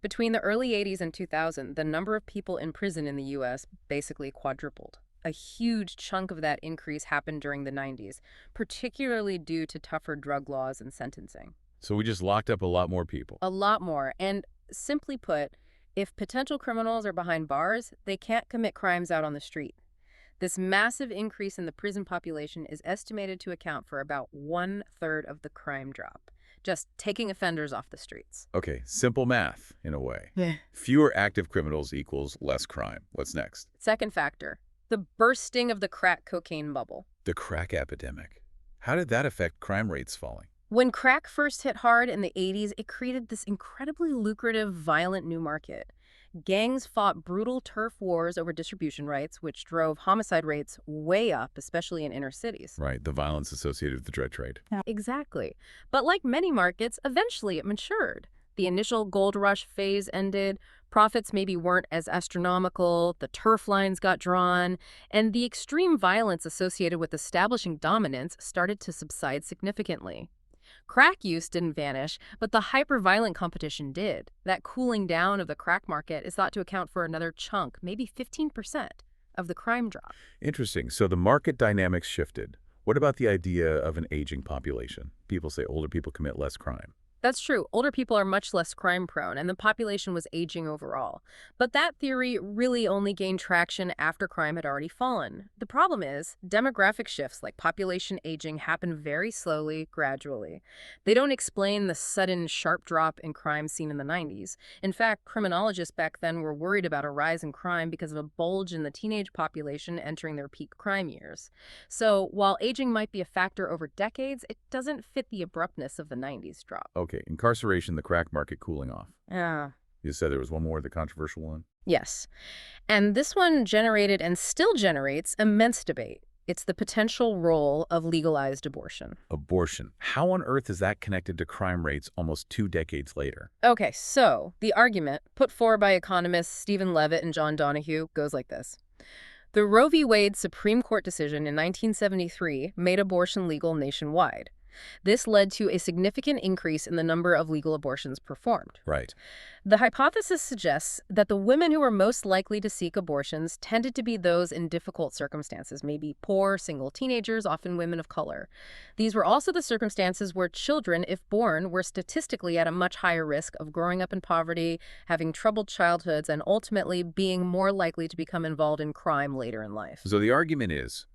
Between the early 80s and 2000, the number of people in prison in the U.S. basically quadrupled. A huge chunk of that increase happened during the 90s, particularly due to tougher drug laws and sentencing. So we just locked up a lot more people. A lot more. And simply put, if potential criminals are behind bars, they can't commit crimes out on the street. This massive increase in the prison population is estimated to account for about 1/3 of the crime drop, just taking offenders off the streets. Okay, simple math, in a way. Yeah. Fewer active criminals equals less crime. What's next? Second factor, the bursting of the crack cocaine bubble. The crack epidemic. How did that affect crime rates falling? When crack first hit hard in the 80s, it created this incredibly lucrative, violent new market. Gangs fought brutal turf wars over distribution rights, which drove homicide rates way up, especially in inner cities. Right, the violence associated with the drug trade. Exactly. But like many markets, eventually it matured. The initial gold rush phase ended, profits maybe weren't as astronomical, the turf lines got drawn, and the extreme violence associated with establishing dominance started to subside significantly. Crack use didn't vanish, but the hyper-violent competition did. That cooling down of the crack market is thought to account for another chunk, maybe 15%, of the crime drop. Interesting. So the market dynamics shifted. What about the idea of an aging population? People say older people commit less crime. That's true. Older people are much less crime-prone, and the population was aging overall. But that theory really only gained traction after crime had already fallen. The problem is, demographic shifts like population aging happen very slowly, gradually. They don't explain the sudden, sharp drop in crime seen in the 90s. In fact, criminologists back then were worried about a rise in crime because of a bulge in the teenage population entering their peak crime years. So, while aging might be a factor over decades, it doesn't fit the abruptness of the 90s drop. Okay, incarceration, the crack market cooling off. Yeah. You said there was one more, the controversial one? Yes. And this one generated and still generates immense debate. It's the potential role of legalized abortion. Abortion. How on earth is that connected to crime rates almost 2 decades later? Okay, so the argument put forward by economists Stephen Levitt and John Donahue goes like this. The Roe v. Wade Supreme Court decision in 1973 made abortion legal nationwide. This led to a significant increase in the number of legal abortions performed. Right. The hypothesis suggests that the women who were most likely to seek abortions tended to be those in difficult circumstances, maybe poor, single teenagers, often women of color. These were also the circumstances where children, if born, were statistically at a much higher risk of growing up in poverty, having troubled childhoods, and ultimately being more likely to become involved in crime later in life. So the argument is,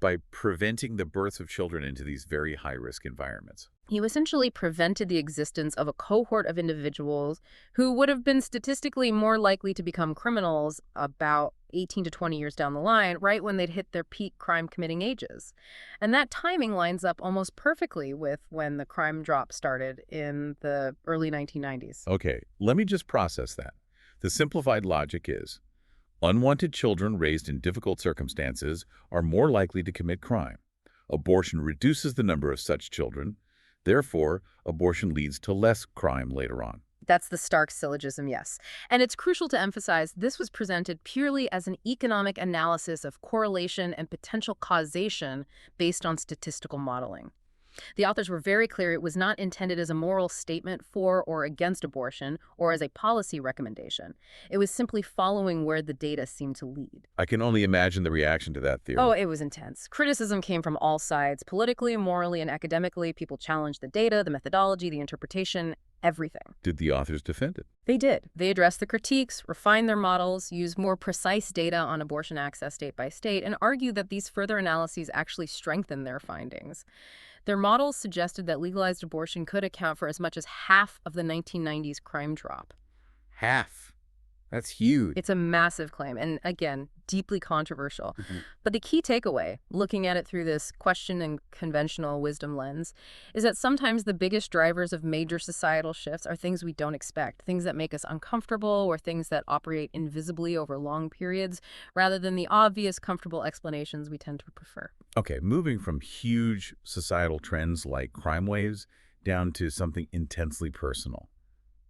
by preventing the birth of children into these very high-risk environments. You essentially prevented the existence of a cohort of individuals who would have been statistically more likely to become criminals about 18 to 20 years down the line, right when they'd hit their peak crime-committing ages. And that timing lines up almost perfectly with when the crime drop started in the early 1990s. Okay, let me just process that. The simplified logic is, unwanted children raised in difficult circumstances are more likely to commit crime. Abortion reduces the number of such children. Therefore, abortion leads to less crime later on. That's the stark syllogism, yes. And it's crucial to emphasize this was presented purely as an economic analysis of correlation and potential causation based on statistical modeling. The authors were very clear it was not intended as a moral statement for or against abortion or as a policy recommendation. It was simply following where the data seemed to lead. I can only imagine the reaction to that theory. Oh, it was intense. Criticism came from all sides. Politically, morally, and academically, people challenged the data, the methodology, the interpretation, everything. Did the authors defend it? They did. They addressed the critiques, refined their models, used more precise data on abortion access state by state, and argued that these further analyses actually strengthened their findings. Their models suggested that legalized abortion could account for as much as half of the 1990s crime drop. Half. That's huge. It's a massive claim, and again, deeply controversial. But the key takeaway, looking at it through this question and conventional wisdom lens, is that sometimes the biggest drivers of major societal shifts are things we don't expect, things that make us uncomfortable or things that operate invisibly over long periods, rather than the obvious, comfortable explanations we tend to prefer. Okay, moving from huge societal trends like crime waves down to something intensely personal.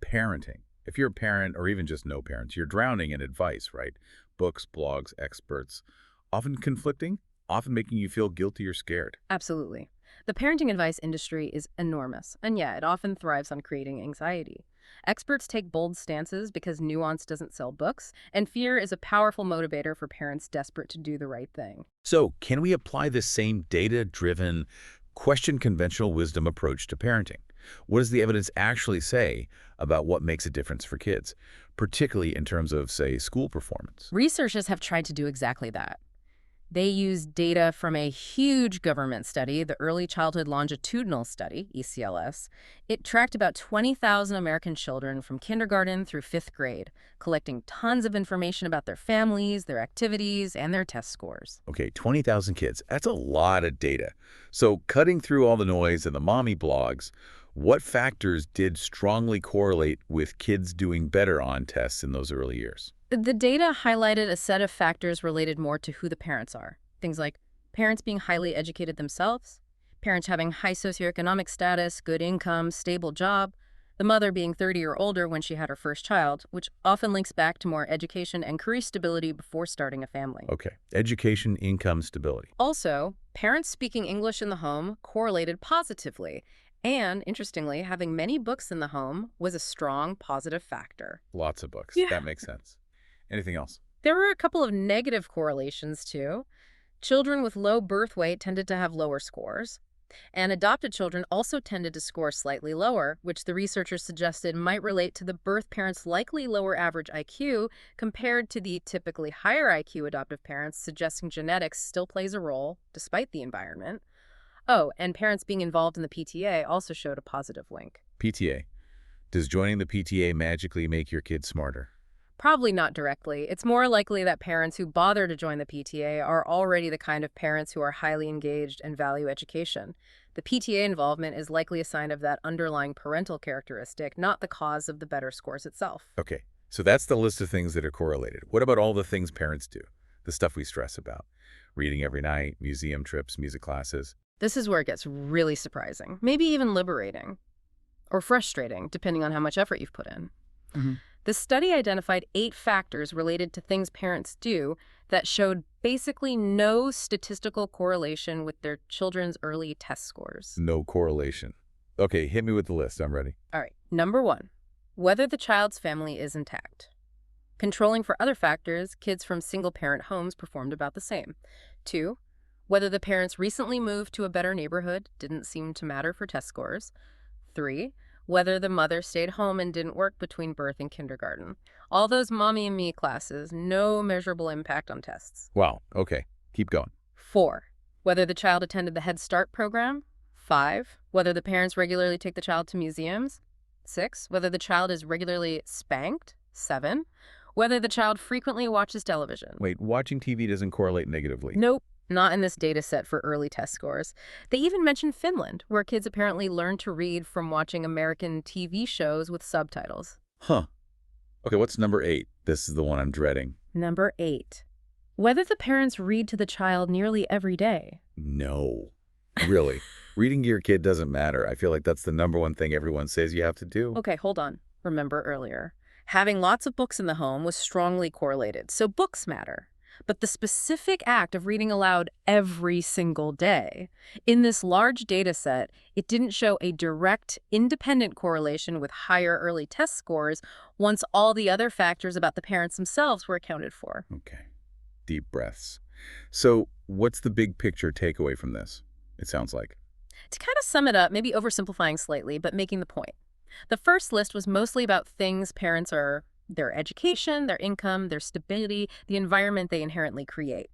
Parenting. If you're a parent or even just no parents, you're drowning in advice, right? Books, blogs, experts, often conflicting, often making you feel guilty or scared. Absolutely. The parenting advice industry is enormous, and yeah, it often thrives on creating anxiety. Experts take bold stances because nuance doesn't sell books, and fear is a powerful motivator for parents desperate to do the right thing. So, can we apply this same data-driven, question conventional wisdom approach to parenting? What does the evidence actually say about what makes a difference for kids, particularly in terms of, say, school performance? Researchers have tried to do exactly that. They used data from a huge government study, the Early Childhood Longitudinal Study, ECLS. It tracked about 20,000 American children from kindergarten through fifth grade, collecting tons of information about their families, their activities, and their test scores. Okay, 20,000 kids. That's a lot of data. So, cutting through all the noise and the mommy blogs, what factors did strongly correlate with kids doing better on tests in those early years? The data highlighted a set of factors related more to who the parents are. Things like parents being highly educated themselves, parents having high socioeconomic status, good income, stable job, the mother being 30 or older when she had her first child, which often links back to more education and career stability before starting a family. Okay, education, income, stability. Also, parents speaking English in the home correlated positively. And, interestingly, having many books in the home was a strong positive factor. Lots of books. Yeah. That makes sense. Anything else? There were a couple of negative correlations, too. Children with low birth weight tended to have lower scores, and adopted children also tended to score slightly lower, which the researchers suggested might relate to the birth parents' likely lower average IQ compared to the typically higher IQ adoptive parents, suggesting genetics still plays a role, despite the environment. Oh, and parents being involved in the PTA also showed a positive link. PTA. Does joining the PTA magically make your kids smarter? Probably not directly. It's more likely that parents who bother to join the PTA are already the kind of parents who are highly engaged and value education. The PTA involvement is likely a sign of that underlying parental characteristic, not the cause of the better scores itself. Okay, so that's the list of things that are correlated. What about all the things parents do? The stuff we stress about. Reading every night, museum trips, music classes. This is where it gets really surprising, maybe even liberating, or frustrating, depending on how much effort you've put in. The study identified 8 factors related to things parents do that showed basically no statistical correlation with their children's early test scores. No correlation. Okay, hit me with the list. I'm ready. All right. Number 1, whether the child's family is intact. Controlling for other factors, kids from single-parent homes performed about the same. 2, whether the parents recently moved to a better neighborhood didn't seem to matter for test scores. 3, whether the mother stayed home and didn't work between birth and kindergarten. All those mommy and me classes, no measurable impact on tests. Wow, okay. Keep going. 4, whether the child attended the Head Start program. 5, whether the parents regularly take the child to museums. 6, whether the child is regularly spanked. 7, whether the child frequently watches television. Wait, watching TV doesn't correlate negatively. Nope. Not in this data set for early test scores. They even mentioned Finland, where kids apparently learn to read from watching American TV shows with subtitles. Huh. Okay, what's number 8? This is the one I'm dreading. Number 8, whether the parents read to the child nearly every day. No. Really. Reading to your kid doesn't matter. I feel like that's the number one thing everyone says you have to do. Okay, hold on. Remember earlier. Having lots of books in the home was strongly correlated, so books matter. But the specific act of reading aloud every single day, in this large data set, it didn't show a direct, independent correlation with higher early test scores once all the other factors about the parents themselves were accounted for. Okay. Deep breaths. So, what's the big picture takeaway from this? It sounds like. To kind of sum it up, maybe oversimplifying slightly, but making the point. The first list was mostly about things parents are their education, their income, their stability, the environment they inherently create.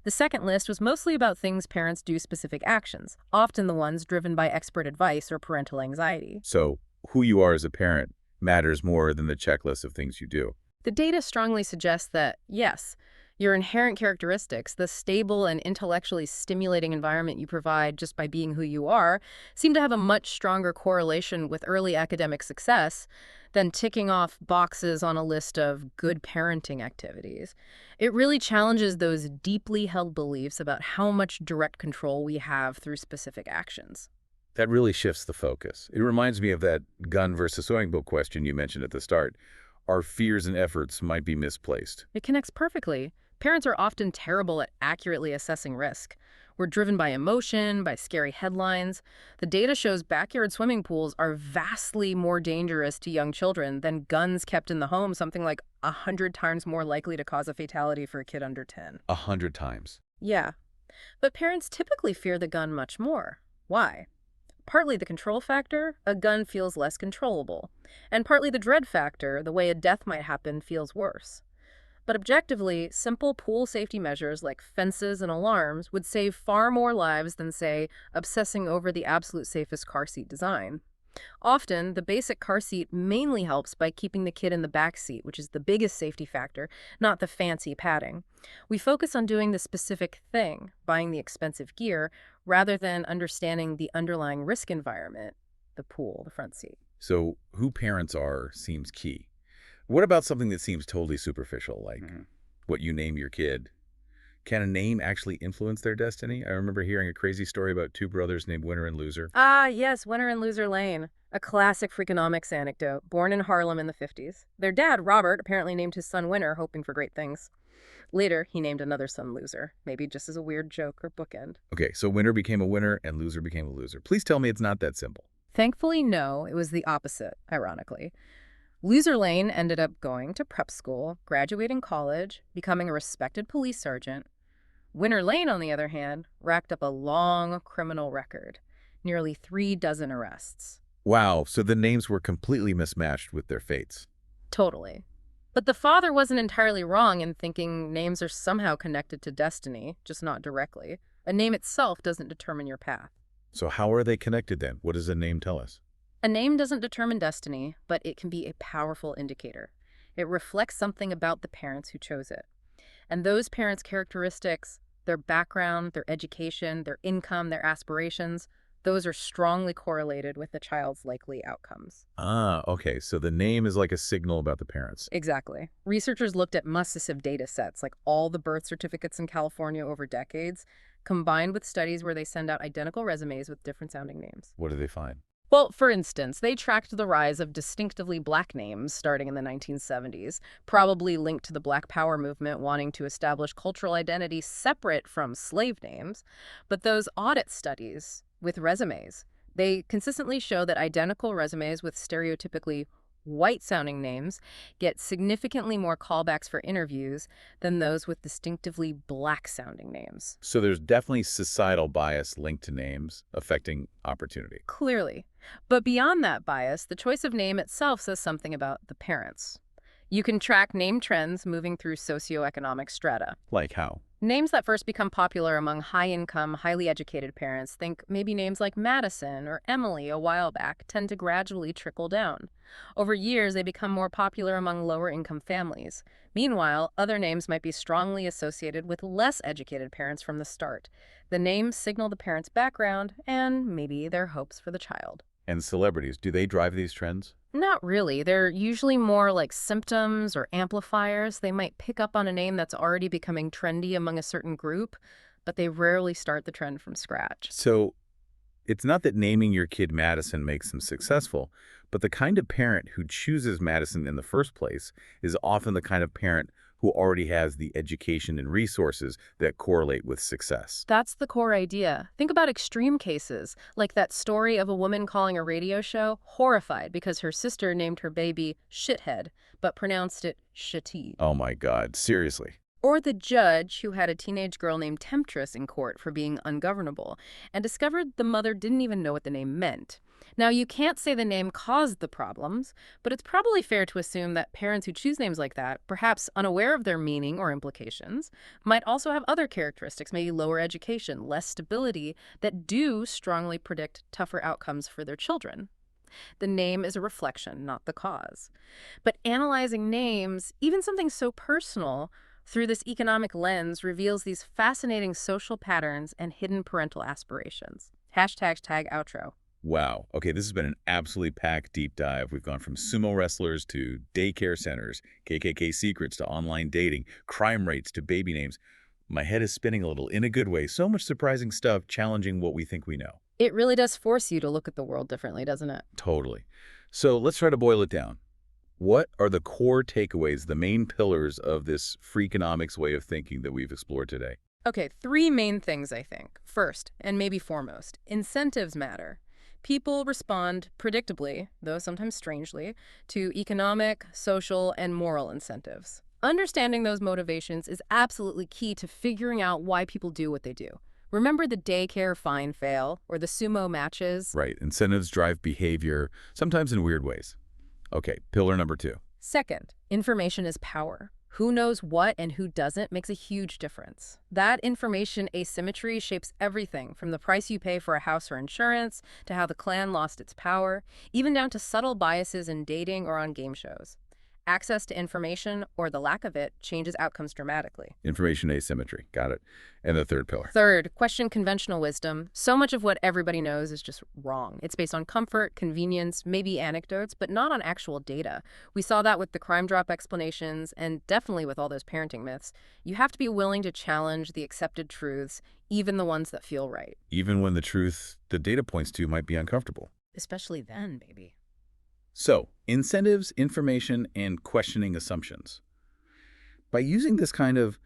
The second list was mostly about things parents do specific actions, often the ones driven by expert advice or parental anxiety. So, who you are as a parent matters more than the checklist of things you do. The data strongly suggests that, yes, your inherent characteristics, the stable and intellectually stimulating environment you provide just by being who you are, seem to have a much stronger correlation with early academic success than ticking off boxes on a list of good parenting activities. It really challenges those deeply held beliefs about how much direct control we have through specific actions. That really shifts the focus. It reminds me of that gun versus swimming pool question you mentioned at the start. Our fears and efforts might be misplaced. It connects perfectly. Parents are often terrible at accurately assessing risk. We're driven by emotion, by scary headlines. The data shows backyard swimming pools are vastly more dangerous to young children than guns kept in the home, something like 100 times more likely to cause a fatality for a kid under 10. 100 times. Yeah, but parents typically fear the gun much more. Why? Partly the control factor, a gun feels less controllable. And partly the dread factor, the way a death might happen feels worse. But objectively, simple pool safety measures like fences and alarms would save far more lives than, say, obsessing over the absolute safest car seat design. Often, the basic car seat mainly helps by keeping the kid in the back seat, which is the biggest safety factor, not the fancy padding. We focus on doing the specific thing, buying the expensive gear, rather than understanding the underlying risk environment, the pool, the front seat. So who parents are seems key. What about something that seems totally superficial, like what you name your kid? Can a name actually influence their destiny? I remember hearing a crazy story about two brothers named Winner and Loser. Ah, yes, Winner and Loser Lane. A classic Freakonomics anecdote, born in Harlem in the 50s. Their dad, Robert, apparently named his son Winner, hoping for great things. Later, he named another son Loser, maybe just as a weird joke or bookend. Okay, so winner became a winner and loser became a loser. Please tell me it's not that simple. Thankfully, no, it was the opposite, ironically. Loser Lane ended up going to prep school, graduating college, becoming a respected police sergeant. Winner Lane, on the other hand, racked up a long criminal record, nearly 36 arrests. Wow, so the names were completely mismatched with their fates. Totally. But the father wasn't entirely wrong in thinking names are somehow connected to destiny, just not directly. A name itself doesn't determine your path. So how are they connected then? What does a name tell us? A name doesn't determine destiny, but it can be a powerful indicator. It reflects something about the parents who chose it. And those parents' characteristics, their background, their education, their income, their aspirations, those are strongly correlated with the child's likely outcomes. Ah, okay, so the name is like a signal about the parents. Exactly. Researchers looked at massive data sets, like all the birth certificates in California over decades, combined with studies where they send out identical resumes with different sounding names. What do they find? Well, for instance, they tracked the rise of distinctively black names starting in the 1970s, probably linked to the Black Power movement wanting to establish cultural identity separate from slave names. But those audit studies with resumes, they consistently show that identical resumes with stereotypically white-sounding names get significantly more callbacks for interviews than those with distinctively black-sounding names. So there's definitely societal bias linked to names affecting opportunity. Clearly. But beyond that bias, the choice of name itself says something about the parents. You can track name trends moving through socioeconomic strata. Like how? Names that first become popular among high-income, highly educated parents, think maybe names like Madison or Emily a while back, tend to gradually trickle down. Over years, they become more popular among lower-income families. Meanwhile, other names might be strongly associated with less educated parents from the start. The names signal the parent's background and maybe their hopes for the child. And celebrities, do they drive these trends? Not really. They're usually more like symptoms or amplifiers. They might pick up on a name that's already becoming trendy among a certain group, but they rarely start the trend from scratch. So it's not that naming your kid Madison makes them successful, but the kind of parent who chooses Madison in the first place is often the kind of parent who already has the education and resources that correlate with success. That's the core idea. Think about extreme cases, like that story of a woman calling a radio show horrified because her sister named her baby Shithead, but pronounced it Shitty. Oh my God, seriously. Or the judge who had a teenage girl named Temptress in court for being ungovernable and discovered the mother didn't even know what the name meant. Now, you can't say the name caused the problems, but it's probably fair to assume that parents who choose names like that, perhaps unaware of their meaning or implications, might also have other characteristics, maybe lower education, less stability, that do strongly predict tougher outcomes for their children. The name is a reflection, not the cause. But analyzing names, even something so personal, through this economic lens reveals these fascinating social patterns and hidden parental aspirations. #tag outro. Wow. Okay, this has been an absolutely packed deep dive. We've gone from sumo wrestlers to daycare centers, KKK secrets to online dating, crime rates to baby names. My head is spinning a little in a good way. So much surprising stuff challenging what we think we know. It really does force you to look at the world differently, doesn't it? Totally. So let's try to boil it down. What are the core takeaways, the main pillars of this Freakonomics way of thinking that we've explored today? Okay, three main things, I think. First, and maybe foremost, incentives matter. People respond predictably, though sometimes strangely, to economic, social, and moral incentives. Understanding those motivations is absolutely key to figuring out why people do what they do. Remember the daycare fine fail or the sumo matches? Right. Incentives drive behavior, sometimes in weird ways. Okay, pillar number 2. Second, information is power. Who knows what and who doesn't makes a huge difference. That information asymmetry shapes everything from the price you pay for a house or insurance to how the clan lost its power, even down to subtle biases in dating or on game shows. Access to information, or the lack of it, changes outcomes dramatically. Information asymmetry. Got it. And the third pillar. Third, question conventional wisdom. So much of what everybody knows is just wrong. It's based on comfort, convenience, maybe anecdotes, but not on actual data. We saw that with the crime drop explanations and definitely with all those parenting myths. You have to be willing to challenge the accepted truths, even the ones that feel right. Even when the truth the data points to might be uncomfortable. Especially then, baby. So, incentives, information, and questioning assumptions. By using this kind of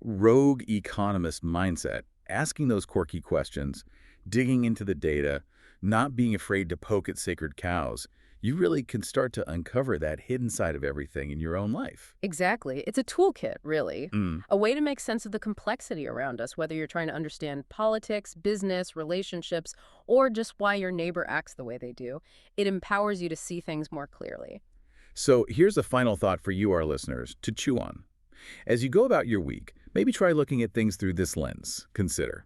rogue economist mindset, asking those quirky questions, digging into the data, not being afraid to poke at sacred cows, you really can start to uncover that hidden side of everything in your own life. Exactly. It's a toolkit, really. Mm. A way to make sense of the complexity around us, whether you're trying to understand politics, business, relationships, or just why your neighbor acts the way they do. It empowers you to see things more clearly. So here's a final thought for you, our listeners, to chew on. As you go about your week, maybe try looking at things through this lens. Consider,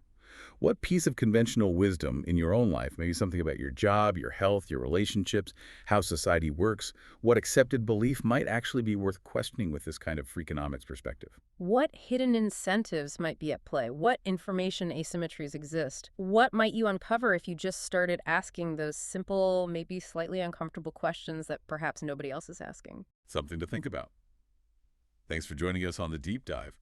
what piece of conventional wisdom in your own life, maybe something about your job, your health, your relationships, how society works, what accepted belief might actually be worth questioning with this kind of Freakonomics perspective? What hidden incentives might be at play? What information asymmetries exist? What might you uncover if you just started asking those simple, maybe slightly uncomfortable questions that perhaps nobody else is asking? Something to think about. Thanks for joining us on The Deep Dive.